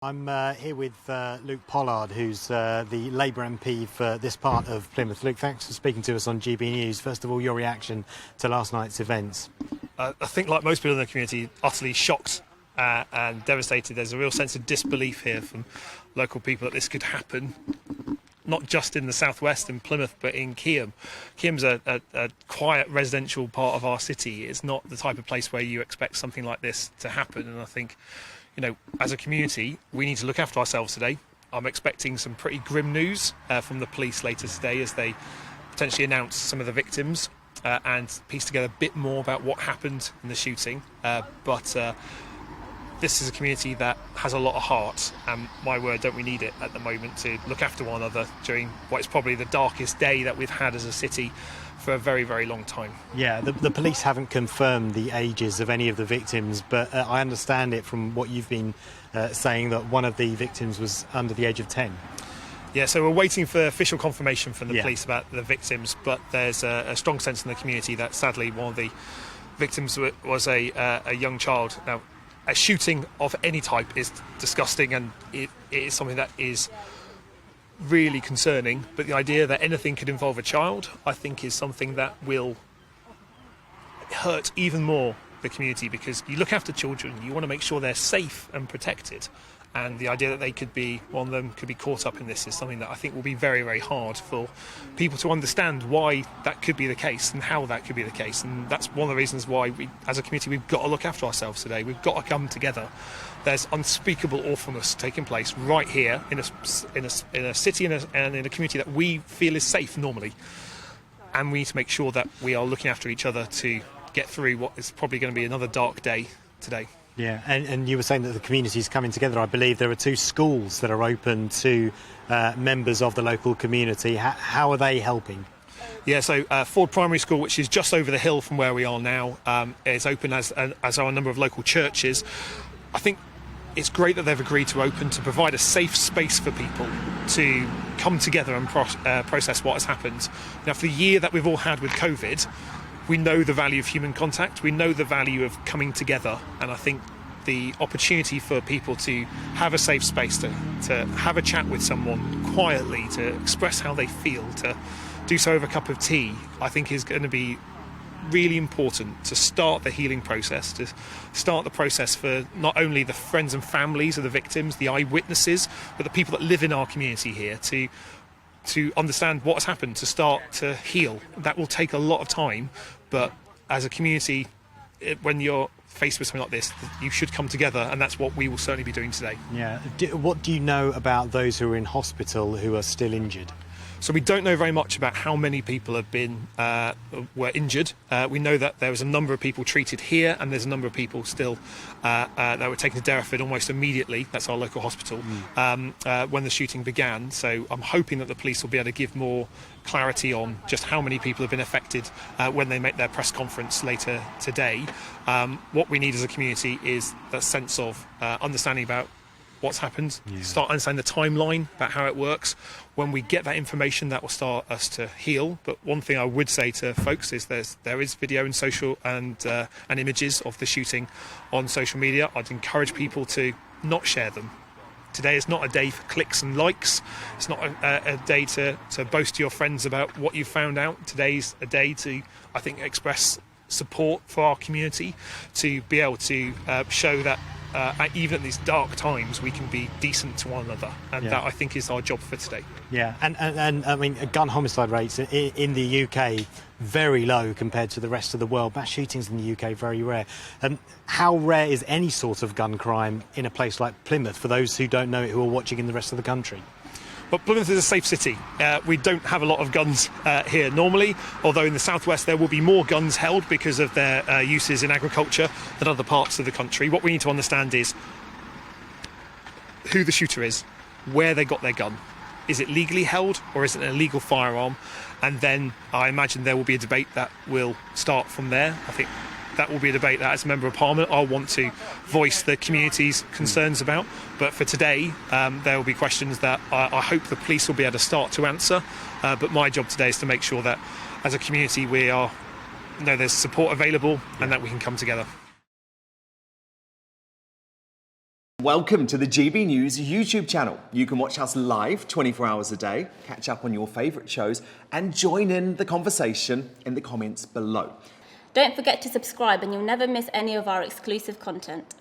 I'm here with Luke Pollard, who's the Labour MP for this part of Plymouth. Luke, thanks for speaking to us on GBNews. First of all, your reaction to last night's events. I think, like most people in the community, utterly shocked and devastated. There's a real sense of disbelief here from local people that this could happen, not just in the southwest in Plymouth, but in Keyham. Keyham's a quiet residential part of our city. It's not the type of place where you expect something like this to happen, and I think, you know, as a community, we need to look after ourselves today. I'm expecting some pretty grim news from the police later today as they potentially announce some of the victims and piece together a bit more about what happened in the shooting. But this is a community that has a lot of heart, and my word, don't we need it at the moment to look after one another during what is probably the darkest day that we've had as a city for a very, very long time. Yeah, the police haven't confirmed the ages of any of the victims, but I understand it from what you've been saying that one of the victims was under the age of 10. Yeah, so we're waiting for official confirmation from the police about the victims, but there's a strong sense in the community that sadly one of the victims was a young child. Now, a shooting of any type is disgusting, and it is something that is really concerning, but the idea that anything could involve a child, I think, is something that will hurt even more the community, because you look after children, you want to make sure they're safe and protected, and the idea that one of them could be caught up in this is something that I think will be very, very hard for people to understand why that could be the case and how that could be the case. And that's one of the reasons why we, as a community, we've got to look after ourselves today. We've got to come together. There's unspeakable awfulness taking place right here in a city and in a community that we feel is safe normally, and we need to make sure that we are looking after each other to get through what is probably going to be another dark day today. Yeah, and you were saying that the community is coming together. I believe there are 2 schools that are open to members of the local community. How are they helping? Yeah, so Ford Primary School, which is just over the hill from where we are now, is open, as are a number of local churches. I think it's great that they've agreed to open to provide a safe space for people to come together and process what has happened. Now, for the year that we've all had with COVID, we know the value of human contact, we know the value of coming together, and I think the opportunity for people to have a safe space, to have a chat with someone quietly, to express how they feel, to do so over a cup of tea, I think is going to be really important to start the healing process, to start the process for not only the friends and families of the victims, the eyewitnesses, but the people that live in our community here, to understand what has happened, to start to heal. That will take a lot of time, but as a community, when you're faced with something like this, you should come together, and that's what we will certainly be doing today. Yeah. What do you know about those who are in hospital who are still injured? So we don't know very much about how many people have been were injured. We know that there was a number of people treated here, and there's a number of people still that were taken to Derriford almost immediately. That's our local hospital when the shooting began. So I'm hoping that the police will be able to give more clarity on just how many people have been affected when they make their press conference later today. What we need as a community is that sense of understanding about what's happened, start understanding the timeline about how it works. When we get that information, that will start us to heal. But one thing I would say to folks is there is video and social and images of the shooting on social media. I'd encourage people to not share them. Today is not a day for clicks and likes. It's not a day to boast to your friends about what you've found out. Today's a day to, I think, express support for our community, to be able to show that even at these dark times, we can be decent to one another, and that, I think, is our job for today. Yeah, and I mean, gun homicide rates in the UK very low compared to the rest of the world. Mass shootings in the UK very rare. How rare is any sort of gun crime in a place like Plymouth, for those who don't know it, who are watching in the rest of the country? Well, Plymouth is a safe city. We don't have a lot of guns here normally, although in the southwest there will be more guns held because of their uses in agriculture than other parts of the country. What we need to understand is who the shooter is, where they got their gun. Is it legally held, or is it an illegal firearm? And then I imagine there will be a debate that will start from there. I think that will be a debate that, as a Member of Parliament, I'll want to voice the community's concerns about. But for today, there will be questions that I hope the police will be able to start to answer. But my job today is to make sure that, as a community, there's support available and that we can come together. Welcome to the GB News YouTube channel. You can watch us live 24 hours a day, catch up on your favourite shows and join in the conversation in the comments below. Don't forget to subscribe and you'll never miss any of our exclusive content.